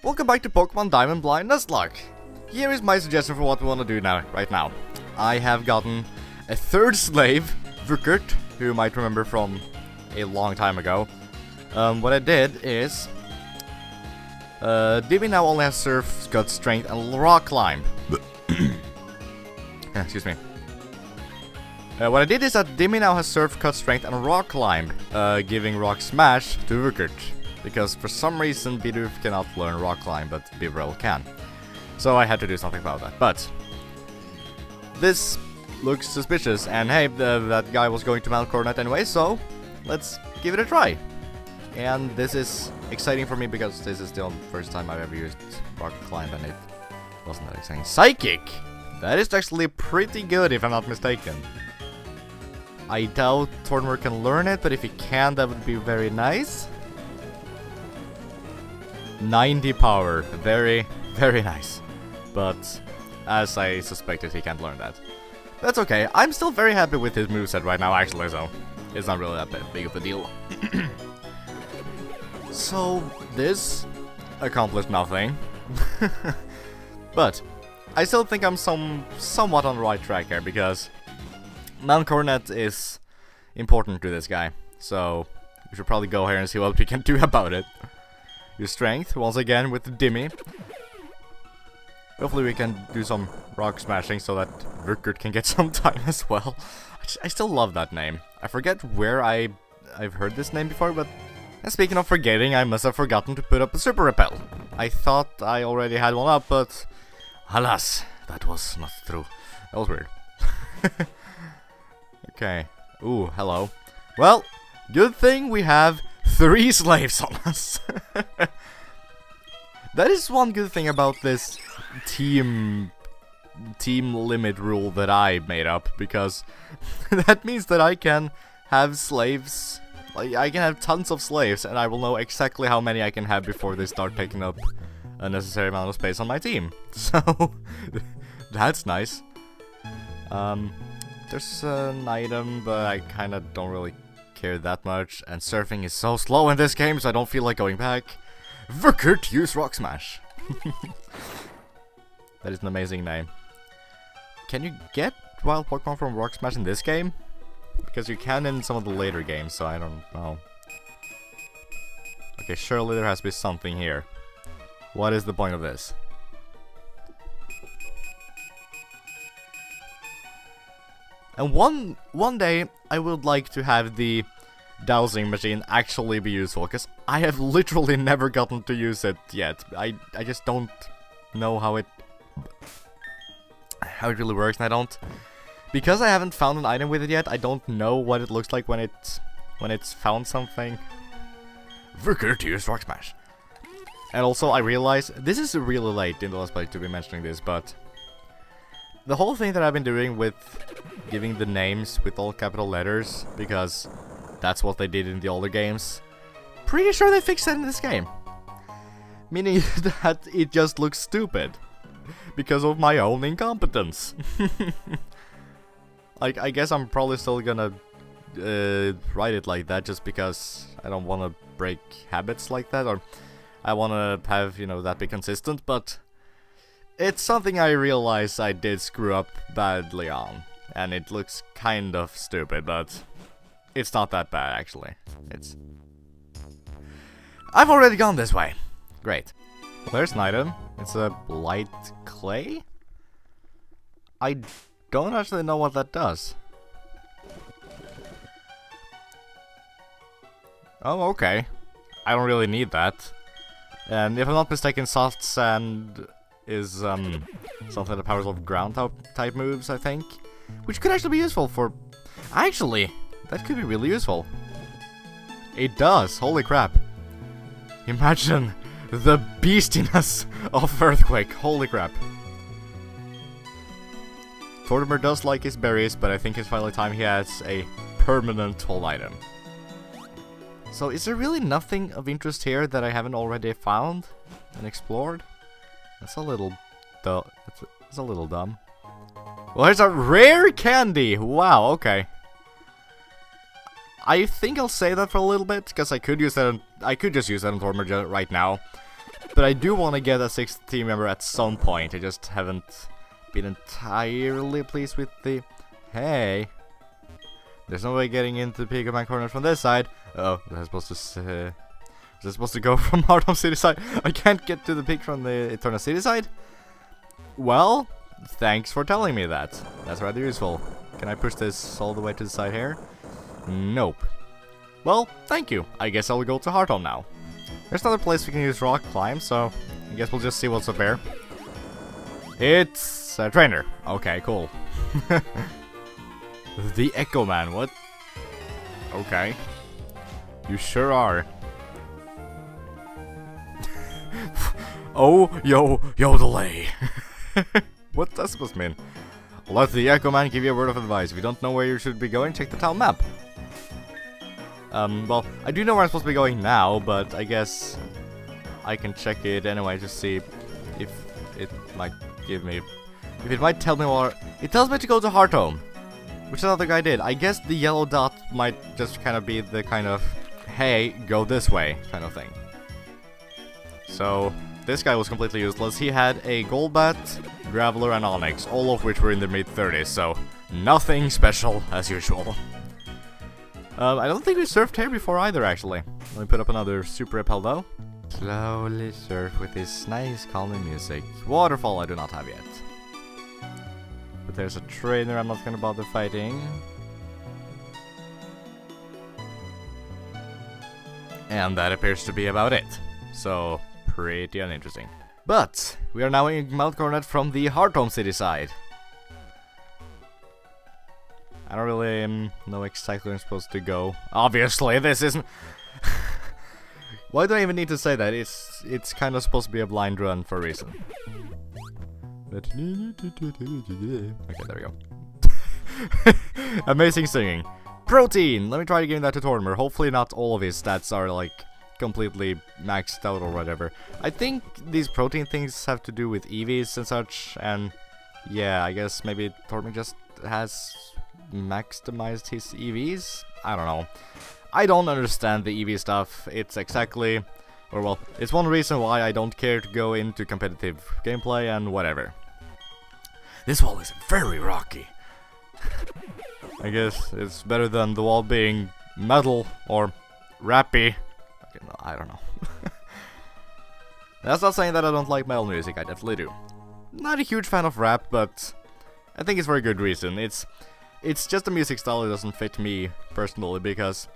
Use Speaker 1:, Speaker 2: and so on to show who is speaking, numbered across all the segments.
Speaker 1: Welcome back to Pokemon Diamond Blind Nuzlocke. Here is my suggestion for what we want to do right now. I have gotten a third slave, Vukert, who you might remember from a long time ago. What I did is... Dibby now only has Surf, Gut, Strength, and Rock Climb. Excuse me. What I did is that Dimmy now has Surf, Cut, Strength, and Rock Climb, giving Rock Smash to Vukert. Because for some reason Bidoof cannot learn Rock Climb, but Bivrel can. So I had to do something about that. But this looks suspicious, and hey, that guy was going to Malcornet anyway, so let's give it a try. And this is exciting for me because this is the first time I've ever used Rock Climb, and it wasn't that exciting. Psychic! That is actually pretty good if I'm not mistaken. I doubt Tornmer can learn it, but if he can, that would be very nice. 90 power. Very, very nice. But, as I suspected, he can't learn that. That's okay. I'm still very happy with his moveset right now, actually, so it's not really that big of a deal. So, this accomplished nothing. But, I still think I'm somewhat on the right track here, because Mount Coronet is important to this guy. So, we should probably go here and see what we can do about it. Your strength, once again, with the Dimmy. Hopefully we can do some rock smashing so that Vukert can get some time as well. I still love that name. I forget where I've heard this name before, but... And speaking of forgetting, I must have forgotten to put up a Super Repel. I thought I already had one up, but... Alas, that was not true. That was weird. Okay. Ooh, hello. Well, good thing we have 3 slaves on us. That is one good thing about this team limit rule that I made up, because that means that I can have slaves. Like, I can have tons of slaves, and I will know exactly how many I can have before they start taking up a unnecessary amount of space on my team. So that's nice. There's an item, but I kind of don't really care that much, and surfing is so slow in this game, so I don't feel like going back. Vukert, use Rock Smash. That is an amazing name. Can you get wild Pokemon from Rock Smash in this game? Because you can in some of the later games, so I don't know. Okay, surely there has to be something here. What is the point of this? And one day, I would like to have the dowsing machine actually be useful, because I have literally never gotten to use it yet. I just don't know how it really works, and I don't... Because I haven't found an item with it yet, I don't know what it looks like when it's found something. Vukert, use Rock Smash. And also, I realize, this is really late in the Let's Play to be mentioning this, but... The whole thing that I've been doing with giving the names with all capital letters, because that's what they did in the older games, pretty sure they fixed that in this game. Meaning that it just looks stupid. Because of my own incompetence. Like, I guess I'm probably still gonna write it like that just because I don't want to break habits like that, or I want to have, you know, that be consistent, but it's something I realize I did screw up badly on, and it looks kind of stupid, but it's not that bad, actually. I've already gone this way. Great. Well, there's an item. It's a light clay? I don't actually know what that does. Oh, okay. I don't really need that. And if I'm not mistaken, soft sand is something that powers off ground type moves, I think. Which could actually be useful for... Actually, that could be really useful. It does, holy crap. Imagine the beastiness of Earthquake, holy crap. Tortimer does like his berries, but I think it's finally time he has a permanent whole item. So is there really nothing of interest here that I haven't already found and explored? That's a little it's a little dumb. Well, there's a rare candy! Wow, okay. I think I'll save that for a little bit, because I could use that. I could just use that on Tormer right now. But I do want to get a 6th team member at some point. I just haven't been entirely pleased with the... Hey! There's no way getting into the Pokemon corner from this side. Oh, was I supposed to is I supposed to go from Hearthome City side? I can't get to the peak from the Eternal City side? Well, thanks for telling me that. That's rather useful. Can I push this all the way to the side here? Nope. Well, thank you. I guess I'll go to Hearthome now. There's another place we can use rock climb, so I guess we'll just see what's up there. It's a trainer. Okay, cool. The Echo Man, what? Okay. You sure are. Oh, yo delay. What does supposed to mean? Let the Echo Man give you a word of advice. If you don't know where you should be going, check the town map. Well, I do know where I'm supposed to be going now, but I guess I can check it anyway to see if it might give me... If it might tell me what... It tells me to go to Hearthome, which another guy did. I guess the yellow dot might just kind of be the kind of, hey, go this way kind of thing. So, this guy was completely useless. He had a Golbat, Graveler, and Onyx, all of which were in their mid-30s, so nothing special as usual. I don't think we surfed here before either, actually. Let me put up another Super Repel, though. Slowly surf with this nice calming music. Waterfall I do not have yet. But there's a trainer I'm not gonna bother fighting. And that appears to be about it. So, pretty uninteresting. But, we are now in Mount Coronet from the Hearthome City side. I don't really know exactly where I'm supposed to go. Obviously, this isn't... Why do I even need to say that? It's kind of supposed to be a blind run for a reason. But... Okay, there we go. Amazing singing. Protein! Let me try giving that to Tortimer. Hopefully not all of his stats are, like, completely maxed out or whatever. I think these protein things have to do with EVs and such, and... Yeah, I guess maybe Tortimer just has... maximized his EVs? I don't know. I don't understand the EV stuff. It's exactly... Or well, it's one reason why I don't care to go into competitive gameplay and whatever. This wall is very rocky. I guess it's better than the wall being metal or rappy. Okay, no, I don't know. That's not saying that I don't like metal music, I definitely do. Not a huge fan of rap, but I think it's for a good reason. It's just a music style that doesn't fit me personally, because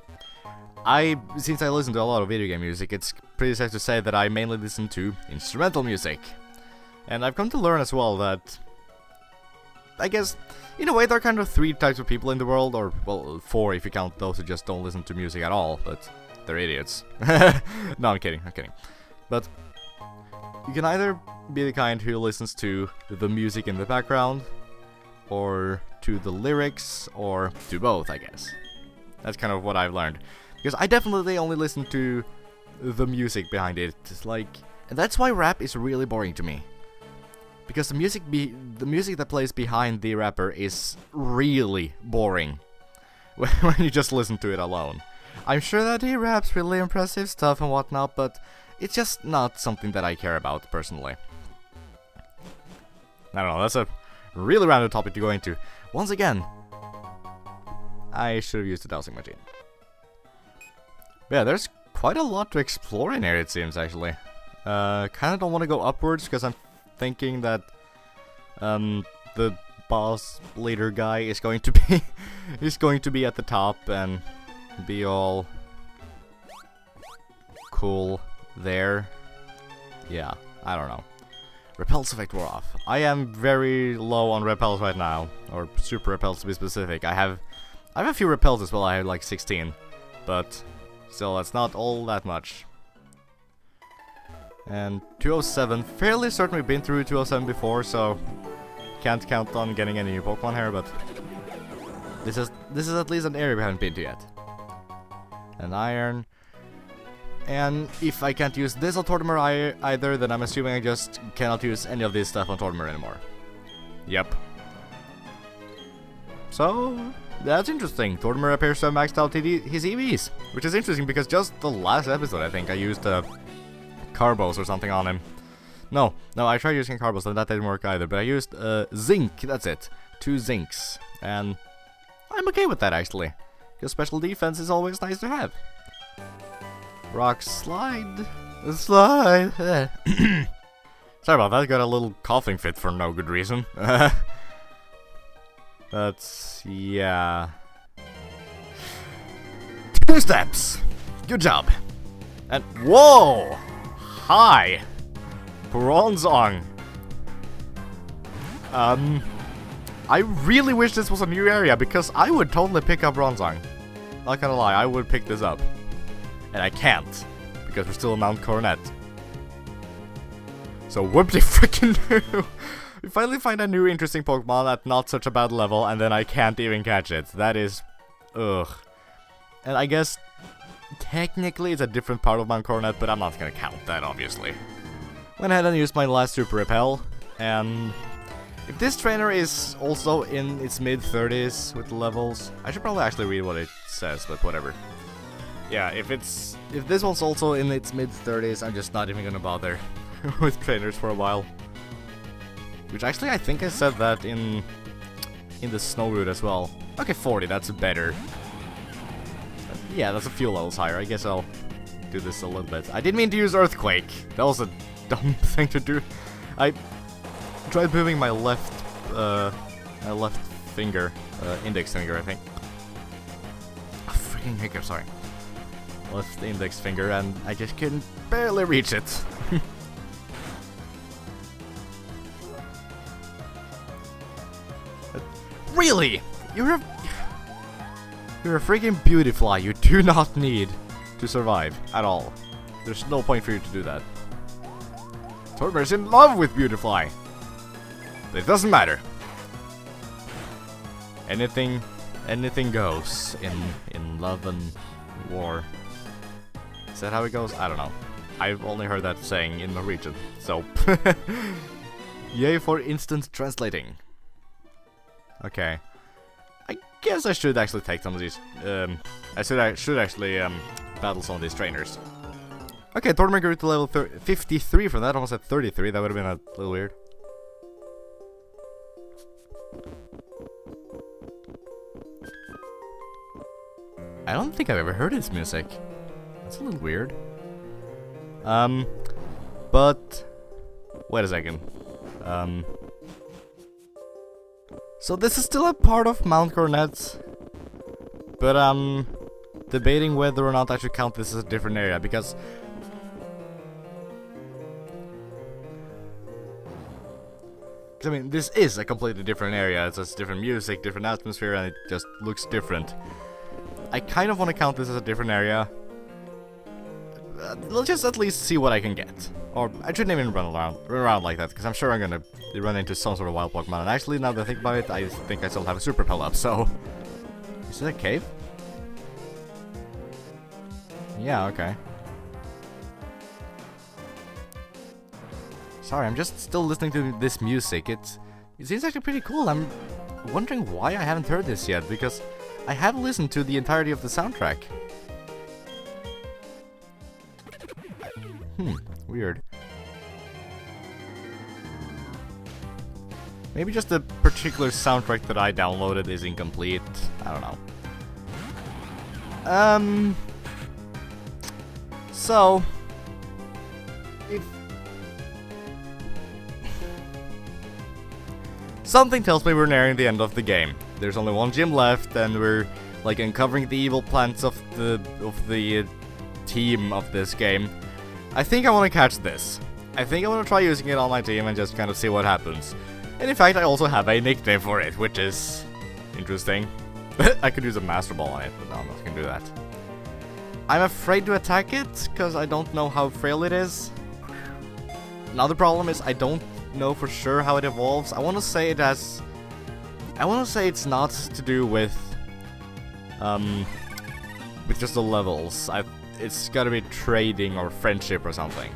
Speaker 1: since I listen to a lot of video game music, it's pretty safe to say that I mainly listen to instrumental music. And I've come to learn as well that, I guess, in a way there are kind of 3 types of people in the world, or, well, 4 if you count those who just don't listen to music at all, but they're idiots. No, I'm kidding. But you can either be the kind who listens to the music in the background, or to the lyrics, or to both, I guess. That's kind of what I've learned. Because I definitely only listen to the music behind it. It's like, and that's why rap is really boring to me. Because the music that plays behind the rapper is really boring when you just listen to it alone. I'm sure that he raps really impressive stuff and whatnot, but it's just not something that I care about personally. I don't know, that's a really random topic to go into. Once again, I should have used the dowsing machine. But yeah, there's quite a lot to explore in here, it seems, actually. Kinda don't want to go upwards, because I'm thinking that the boss leader guy is going to be at the top and be all cool there. Yeah, I don't know. Repels effect wore off. I am very low on repels right now, or super repels to be specific. I have a few repels as well. I have like 16, but still, that's not all that much. And 207, fairly certain we've been through 207 before, so can't count on getting any new Pokemon here, but this is at least an area we haven't been to yet. An iron. And if I can't use this on Tortimer either, then I'm assuming I just cannot use any of this stuff on Tortimer anymore. Yep. So, that's interesting. Tortimer appears to have maxed out his EVs, which is interesting because just the last episode, I think, I used a Carbos or something on him. No, I tried using Carbos and that didn't work either, but I used Zinc, that's it. 2 Zincs, and I'm okay with that actually. Because special defense is always nice to have. Rock Slide. Slide. Sorry about that, got a little coughing fit for no good reason. That's, yeah. 2 steps! Good job! And, whoa! Hi! Bronzong! I really wish this was a new area, because I would totally pick up Bronzong. Not gonna lie, I would pick this up. And I can't, because we're still in Mount Coronet. So whoop-de frickin' do! We finally find a new interesting Pokemon at not such a bad level, and then I can't even catch it. That is... ugh. And I guess... technically it's a different part of Mount Coronet, but I'm not gonna count that, obviously. Went ahead and used my last Super Repel, and... if this trainer is also in its mid-30s with the levels... I should probably actually read what it says, but whatever. Yeah, if this one's also in its mid-30s, I'm just not even gonna bother with trainers for a while. Which actually, I think I said that in the snow route as well. Okay, 40, that's better. Yeah, that's a few levels higher. I guess I'll do this a little bit. I didn't mean to use Earthquake. That was a dumb thing to do. I tried moving my left finger, index finger, I think. Oh, freaking hiccup, sorry. Left index finger, and I just couldn't barely reach it. Really? You're a freaking Beautifly. You do not need to survive at all. There's no point for you to do that. Torber's in love with Beautifly. It doesn't matter. Anything goes in love and war. Is that how it goes? I don't know. I've only heard that saying in Norwegian. So, yay for instant translating. Okay. I guess I should actually take some of these. I should actually battle some of these trainers. Okay, Tormentor grew to level 53 from that. Almost at 33. That would have been a little weird. I don't think I've ever heard his music. That's a little weird. But wait a second. So this is still a part of Mount Coronet, but I'm debating whether or not I should count this as a different area, because I mean, this is a completely different area. It's just different music, different atmosphere, and it just looks different. I kind of want to count this as a different area. Let's just at least see what I can get. Or I shouldn't even run around like that, because I'm sure I'm gonna run into some sort of wild Pokemon. And actually, now that I think about it, I think I still have a Super Repel up, so... Is it a cave? Yeah, okay. Sorry, I'm just still listening to this music. It seems actually pretty cool. I'm wondering why I haven't heard this yet, because I have listened to the entirety of the soundtrack. Weird. Maybe just the particular soundtrack that I downloaded is incomplete. I don't know. So, if something tells me we're nearing the end of the game. There's only one gym left, and we're like uncovering the evil plans of the team of this game. I think I want to catch this. I think I want to try using it on my team and just kind of see what happens. And in fact, I also have a nickname for it, which is interesting. I could use a Master Ball on it, but no, I'm not going to do that. I'm afraid to attack it, because I don't know how frail it is. Another problem is I don't know for sure how it evolves. I want to say it has... I want to say it's not to do with just the levels. It's got to be trading or friendship or something.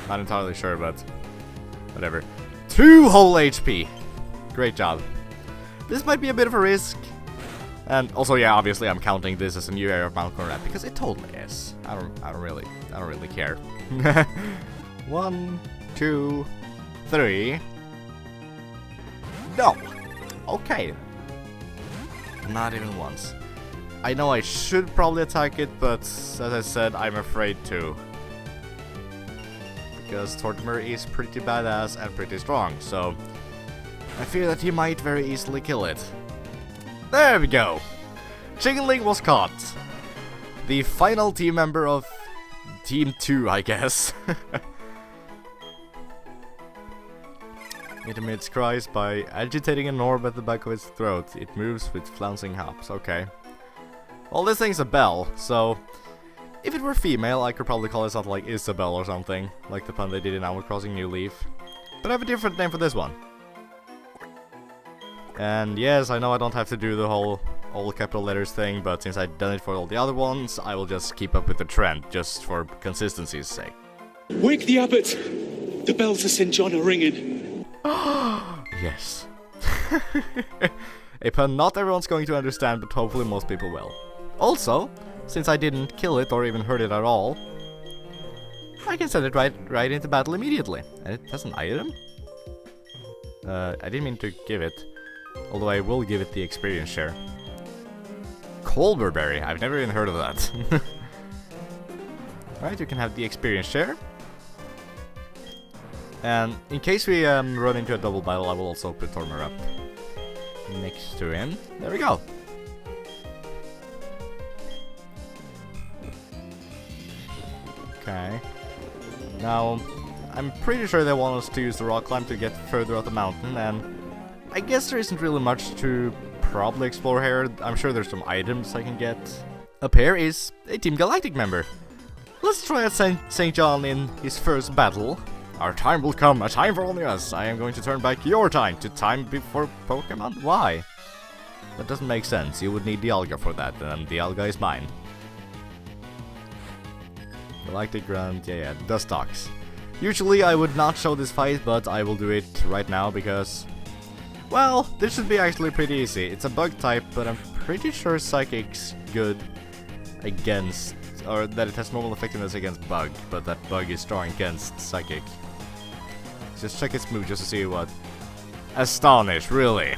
Speaker 1: Not entirely sure, but whatever. 2 whole HP! Great job. This might be a bit of a risk. And also, yeah, obviously I'm counting this as a new area of Mount Coronet, because it totally is. I don't really care. 1, 2, 3. No! Okay. Not even once. I know I should probably attack it, but as I said, I'm afraid to. Because Tortimer is pretty badass and pretty strong, so I fear that he might very easily kill it. There we go! Chickenling was caught. The final team member of Team 2, I guess. It emits cries by agitating an orb at the back of its throat. It moves with flouncing hops. Okay. Well, this thing's a bell, so if it were female, I could probably call it something like Isabel or something, like the pun they did in Animal Crossing New Leaf. But I have a different name for this one. And yes, I know I don't have to do the whole all capital letters thing, but since I've done it for all the other ones, I will just keep up with the trend, just for consistency's sake.
Speaker 2: Wake the Abbot! The bells of St. John are ringing.
Speaker 1: Yes. A pun not everyone's going to understand, but hopefully most people will. Also, since I didn't kill it or even hurt it at all, I can send it right into battle immediately. And it has an item? I didn't mean to give it, although I will give it the experience share. Colberberry, I've never even heard of that. Alright, you can have the experience share. And in case we run into a double battle, I will also put Tortimer up next to him. There we go. Okay. Now, I'm pretty sure they want us to use the rock climb to get further up the mountain, and I guess there isn't really much to probably explore here. I'm sure there's some items I can get. Up here is a Team Galactic member. Let's try out St. John in his first battle. Our time will come, a time for only us. I am going to turn back your time to time before Pokémon. Why? That doesn't make sense. You would need the Alga for that, and the Alga is mine. Galactic Grunt, yeah, Dustox. Usually I would not show this fight, but I will do it right now because, well, this should be actually pretty easy. It's a bug type, but I'm pretty sure Psychic's good against, or that it has normal effectiveness against bug, but that bug is strong against Psychic. Just check its move just to see what. Astonish, really.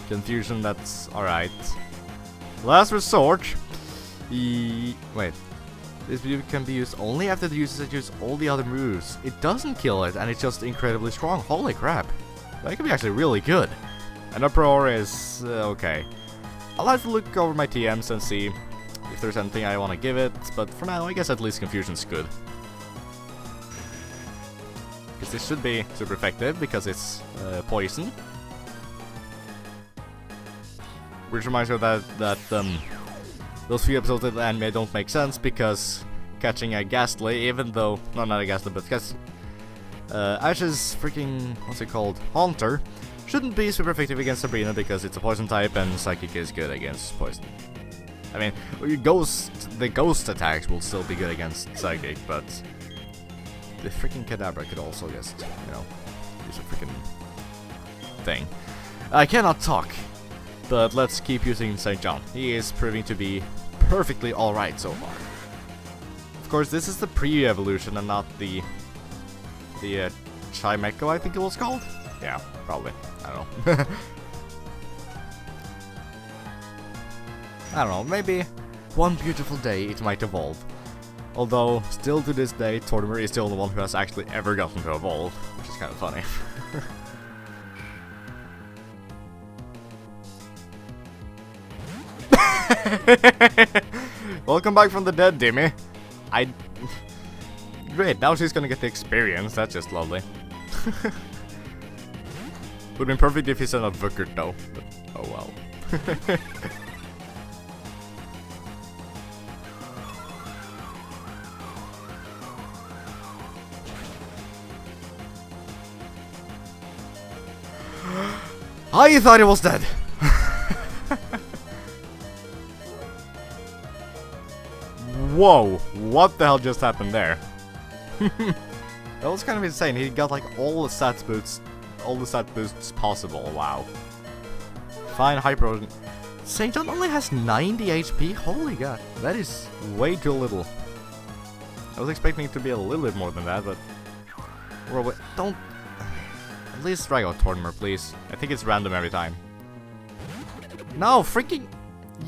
Speaker 1: Confusion, that's alright. Last Resort. Wait. This move can be used only after the user has used all the other moves. It doesn't kill it, and it's just incredibly strong. Holy crap. That could be actually really good. And Uproar is okay. I'll have to look over my TMs and see if there's anything I want to give it, but for now, I guess at least Confusion's good. Because this should be super effective, because it's poison. Which reminds me of that those few episodes of the anime don't make sense, because catching a Ghastly, even though, no, not a Ghastly, but Ash's freaking, what's it called, Haunter, shouldn't be super effective against Sabrina because it's a poison type and Psychic is good against poison. I mean, the ghost attacks will still be good against Psychic, but the freaking Kadabra could also just, you know, use a freaking thing. I cannot talk, but let's keep using St. John. He is proving to be perfectly alright so far. Of course, this is the pre-evolution and not the Chimecho, I think it was called? Yeah, probably. I don't know. I don't know, maybe one beautiful day it might evolve. Although, still to this day, Tortimer is the only one who has actually ever gotten to evolve, which is kind of funny. Welcome back from the dead, Dimmy. Great, now she's gonna get the experience, that's just lovely. Would've been perfect if he sent a Vukert though, but oh well. I thought it was dead! Whoa, what the hell just happened there? That was kind of insane. He got like all the stat boosts possible. Wow. Fine, Hyper. St. John only has 90 HP. Holy god, that is way too little. I was expecting it to be a little bit more than that, but... Well, wait, don't... At least drag out Tortimer, please. I think it's random every time. No, freaking...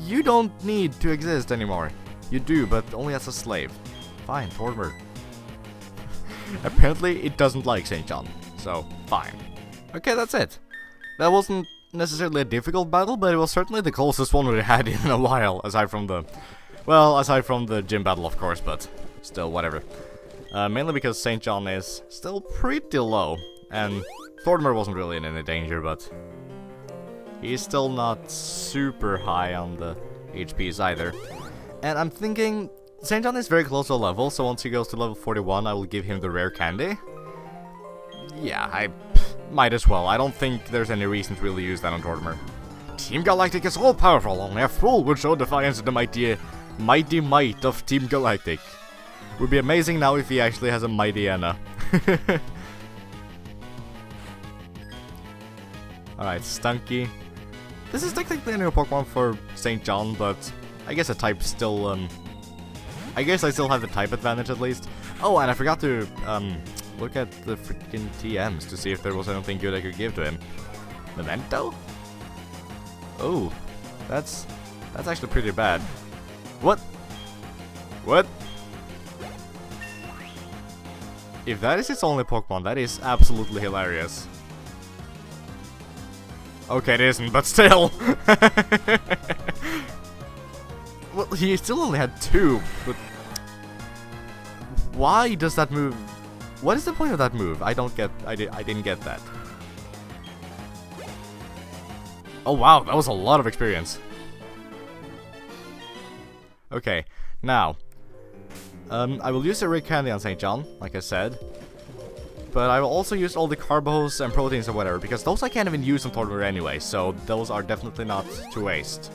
Speaker 1: You don't need to exist anymore. You do, but only as a slave. Fine, Tortimer. Apparently, it doesn't like St. John, so fine. Okay, that's it. That wasn't necessarily a difficult battle, but it was certainly the closest one we had in a while, aside from the... Well, aside from the gym battle, of course, but still, whatever. Mainly because St. John is still pretty low, and Tortimer wasn't really in any danger, but... He's still not super high on the HPs either. And I'm thinking... St. John is very close to a level, so once he goes to level 41, I will give him the rare candy. Yeah, I might as well. I don't think there's any reason to really use that on Tortimer. Team Galactic is all-powerful, only a fool would show defiance to the mighty might of Team Galactic. Would be amazing now if he actually has a mighty Anna. Alright, Stunky. This is technically a new Pokemon for St. John, but I guess a type still, I guess I still have the type advantage at least. Oh, and I forgot to, look at the freaking TMs to see if there was anything good I could give to him. Memento? Oh, that's actually pretty bad. What? What? If that is its only Pokemon, that is absolutely hilarious. Okay, it isn't, but still. Well, he still only had 2, but... Why does that move... What is the point of that move? I didn't get that. Oh wow, that was a lot of experience. Okay, now... I will use the rare candy on St. John, like I said. But I will also use all the carbos and proteins or whatever, because those I can't even use on Tortimer anyway, so those are definitely not to waste.